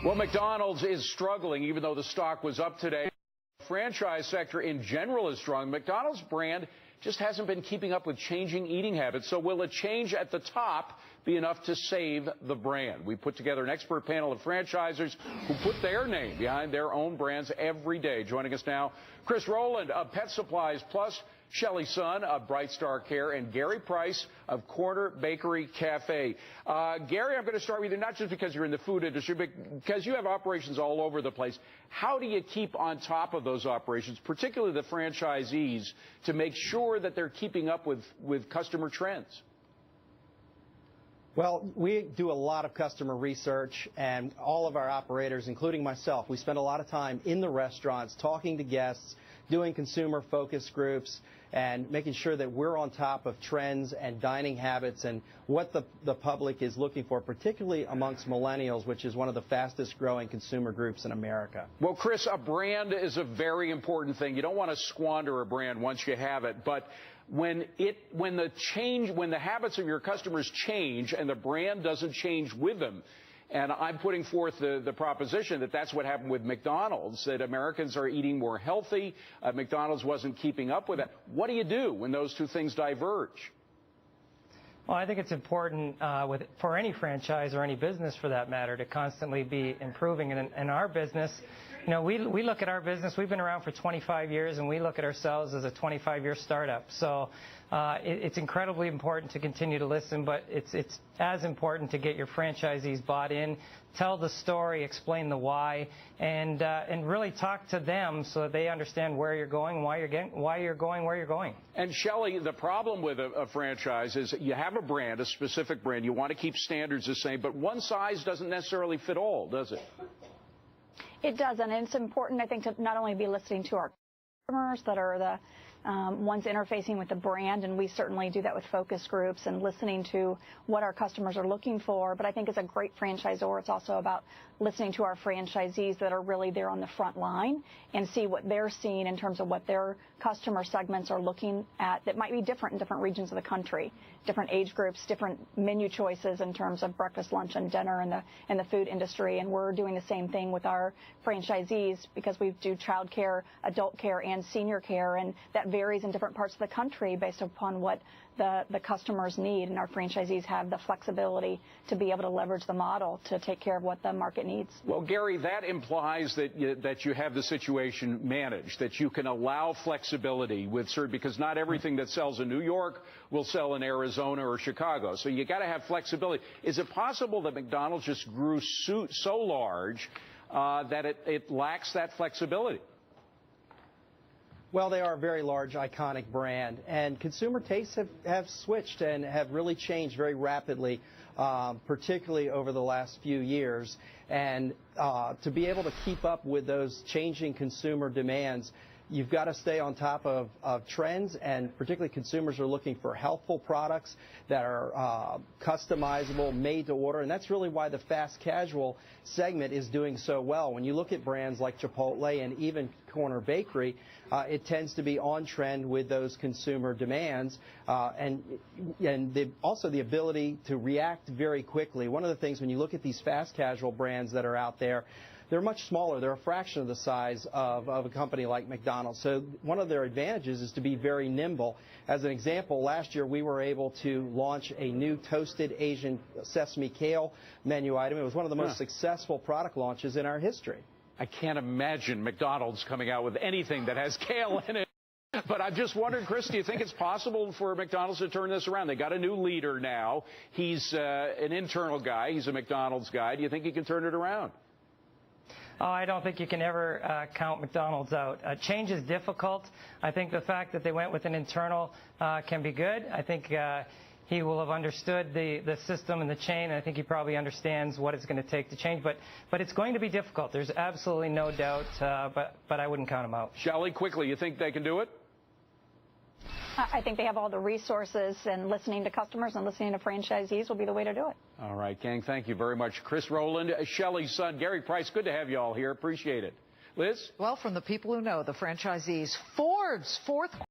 Well, McDonald's is struggling, even though the stock was up today. The franchise sector in general is strong. McDonald's brand just hasn't been keeping up with changing eating habits. So will a change at the top be enough to save the brand? We put together an expert panel of franchisors who put their name behind their own brands every day. Joining us now, Chris Rowland of Pet Supplies Plus, Shelley Sun of BrightStar Care, and Gary Price of Corner Bakery Cafe. Gary, I'm going to start with you, not just because you're in the food industry, but because you have operations all over the place. How do you keep on top of those operations, particularly the franchisees, to make sure that they're keeping up with customer trends? Well, we do a lot of customer research, and all of our operators, including myself, we spend a lot of time in the restaurants talking to guests, doing consumer focus groups, and making sure that we're on top of trends and dining habits and what the public is looking for, particularly amongst millennials, which is one of the fastest growing consumer groups in America. Well, Chris, a brand is a very important thing. You don't want to squander a brand once you have it, but when the habits of your customers change and the brand doesn't change with them, and I'm putting forth the proposition that that's what happened with McDonald's, that Americans are eating more healthy. McDonald's wasn't keeping up with that. What do you do when those two things diverge? Well, I think it's important for any franchise or any business, for that matter, to constantly be improving. And in our business, you know, we look at our business. We've been around for 25 years, and we look at ourselves as a 25-year startup. So it's incredibly important to continue to listen, but it's as important to get your franchisees bought in, tell the story, explain the why, and really talk to them so that they understand where you're going, why you're going where you're going. And Shelley, the problem with a franchise is you have a brand, a specific brand. You want to keep standards the same, but one size doesn't necessarily fit all, does it? It does, and it's important, I think, to not only be listening to our customers that are the ones interfacing with the brand, and we certainly do that with focus groups and listening to what our customers are looking for, but I think as a great franchisor, it's also about listening to our franchisees that are really there on the front line and see what they're seeing in terms of what their customer segments are looking at that might be different in different regions of the country, different age groups, different menu choices in terms of breakfast, lunch, and dinner in the food industry. And we're doing the same thing with our franchisees because we do child care, adult care, and senior care, and that varies in different parts of the country based upon what the customers need, and our franchisees have the flexibility to be able to leverage the model to take care of what the market needs. Well, Gary, that implies that you have the situation managed, that you can allow flexibility with certain, because not everything that sells in New York will sell in Arizona or Chicago. So you got to have flexibility. Is it possible that McDonald's just grew so large that it lacks that flexibility? Well, they are a very large, iconic brand, and consumer tastes have switched and have really changed very rapidly, particularly over the last few years. And to be able to keep up with those changing consumer demands, you've got to stay on top of trends, and particularly consumers are looking for healthful products that are customizable, made to order, and that's really why the fast casual segment is doing so well. When you look at brands like Chipotle and even Corner Bakery, it tends to be on trend with those consumer demands, and also the ability to react very quickly. One of the things when you look at these fast casual brands that are out there, they're much smaller. They're a fraction of the size of a company like McDonald's. So one of their advantages is to be very nimble. As an example, last year we were able to launch a new toasted Asian sesame kale menu item. It was one of the most successful product launches in our history. I can't imagine McDonald's coming out with anything that has kale in it. But I'm just wondering, Chris, do you think it's possible for McDonald's to turn this around? They got a new leader now. He's an internal guy. He's a McDonald's guy. Do you think he can turn it around? Oh, I don't think you can ever count McDonald's out. Change is difficult. I think the fact that they went with an internal can be good. I think he will have understood the system and the chain, and I think he probably understands what it's going to take to change. But it's going to be difficult. There's absolutely no doubt, but I wouldn't count him out. Shelley, quickly, you think they can do it? I think they have all the resources, and listening to customers and listening to franchisees will be the way to do it. All right, gang, thank you very much. Chris Rowland, Shelley Sun, Gary Price, good to have you all here. Appreciate it. Liz? Well, from the people who know, the franchisees, Ford's fourth